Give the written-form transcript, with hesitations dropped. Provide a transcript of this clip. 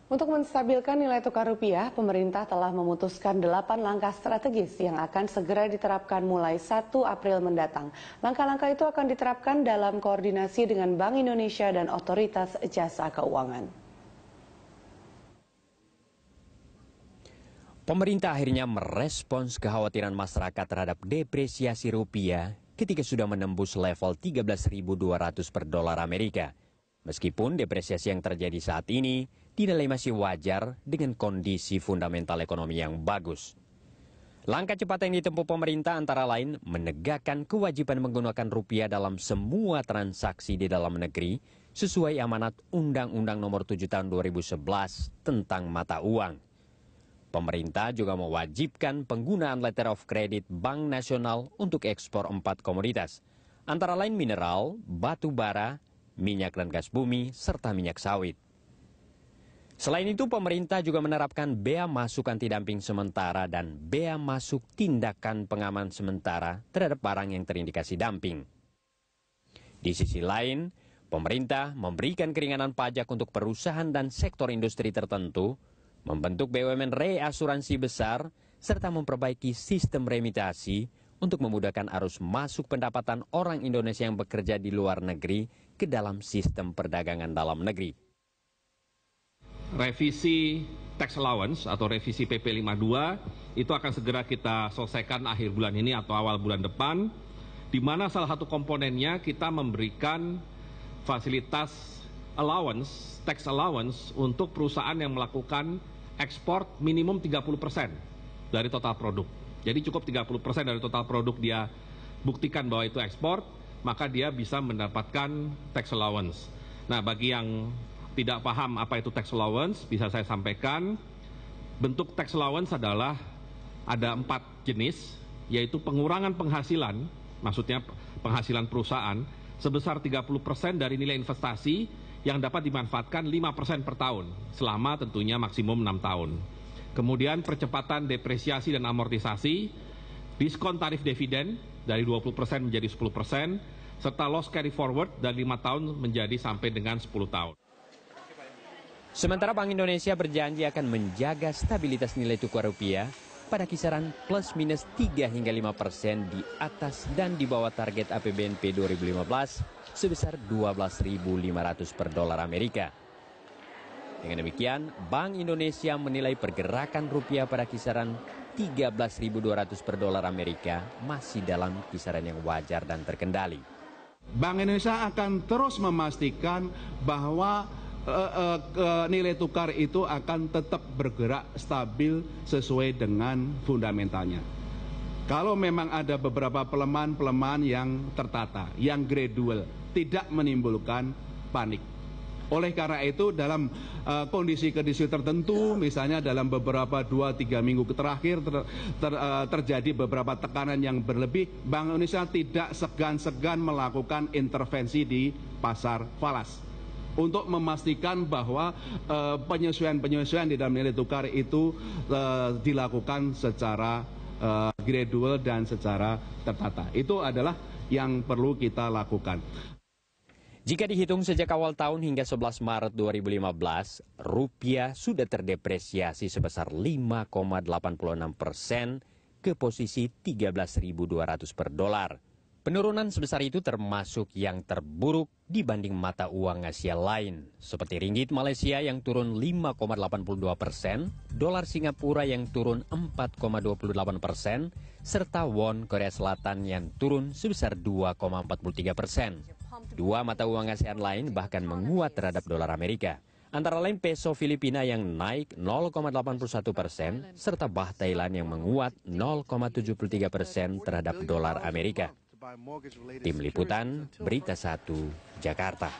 Untuk menstabilkan nilai tukar rupiah, pemerintah telah memutuskan 8 langkah strategis yang akan segera diterapkan mulai 1 April mendatang. Langkah-langkah itu akan diterapkan dalam koordinasi dengan Bank Indonesia dan Otoritas Jasa Keuangan. Pemerintah akhirnya merespons kekhawatiran masyarakat terhadap depresiasi rupiah ketika sudah menembus level 13.200 per dolar Amerika. Meskipun depresiasi yang terjadi saat ini dinilai masih wajar dengan kondisi fundamental ekonomi yang bagus. Langkah cepat yang ditempuh pemerintah antara lain menegakkan kewajiban menggunakan rupiah dalam semua transaksi di dalam negeri sesuai amanat Undang-Undang Nomor 7 Tahun 2011 tentang mata uang. Pemerintah juga mewajibkan penggunaan letter of credit Bank Nasional untuk ekspor 4 komoditas, antara lain mineral, batu bara, minyak dan gas bumi, serta minyak sawit. Selain itu, pemerintah juga menerapkan bea masuk anti-dumping sementara dan bea masuk tindakan pengaman sementara terhadap barang yang terindikasi dumping. Di sisi lain, pemerintah memberikan keringanan pajak untuk perusahaan dan sektor industri tertentu, membentuk BUMN reasuransi besar, serta memperbaiki sistem remitasi untuk memudahkan arus masuk pendapatan orang Indonesia yang bekerja di luar negeri ke dalam sistem perdagangan dalam negeri. Revisi tax allowance atau revisi PP 52 itu akan segera kita selesaikan akhir bulan ini atau awal bulan depan, di mana salah satu komponennya kita memberikan fasilitas allowance, tax allowance untuk perusahaan yang melakukan ekspor minimum 30% dari total produk. Jadi cukup 30% dari total produk dia buktikan bahwa itu ekspor, maka dia bisa mendapatkan tax allowance. Nah, bagi yang tidak paham apa itu tax allowance, bisa saya sampaikan. Bentuk tax allowance adalah ada 4 jenis, yaitu pengurangan penghasilan, maksudnya penghasilan perusahaan, sebesar 30% dari nilai investasi yang dapat dimanfaatkan 5% per tahun, selama tentunya maksimum 6 tahun. Kemudian percepatan depresiasi dan amortisasi, diskon tarif dividen dari 20% menjadi 10%, serta loss carry forward dari 5 tahun menjadi sampai dengan 10 tahun. Sementara Bank Indonesia berjanji akan menjaga stabilitas nilai tukar rupiah pada kisaran plus minus 3 hingga 5% di atas dan di bawah target APBNP 2015 sebesar 12.500 per dolar Amerika. Dengan demikian, Bank Indonesia menilai pergerakan rupiah pada kisaran 13.200 per dolar Amerika masih dalam kisaran yang wajar dan terkendali. Bank Indonesia akan terus memastikan bahwa nilai tukar itu akan tetap bergerak stabil sesuai dengan fundamentalnya. Kalau memang ada beberapa pelemahan-pelemahan yang tertata, yang gradual, tidak menimbulkan panik. Oleh karena itu dalam kondisi-kondisi tertentu, misalnya dalam beberapa 2-3 minggu terakhir terjadi beberapa tekanan yang berlebih, Bank Indonesia tidak segan-segan melakukan intervensi di pasar falas untuk memastikan bahwa penyesuaian-penyesuaian di dalam nilai tukar itu dilakukan secara gradual dan secara tertata. Itu adalah yang perlu kita lakukan. Jika dihitung sejak awal tahun hingga 11 Maret 2015, rupiah sudah terdepresiasi sebesar 5,86% ke posisi 13.200 per dolar. Penurunan sebesar itu termasuk yang terburuk dibanding mata uang Asia lain, seperti ringgit Malaysia yang turun 5,82%, dolar Singapura yang turun 4,28%, serta won Korea Selatan yang turun sebesar 2,43%. Dua mata uang ASEAN lain bahkan menguat terhadap dolar Amerika, antara lain peso Filipina yang naik 0,81%, serta baht Thailand yang menguat 0,73% terhadap dolar Amerika. Tim Liputan, Berita 1, Jakarta.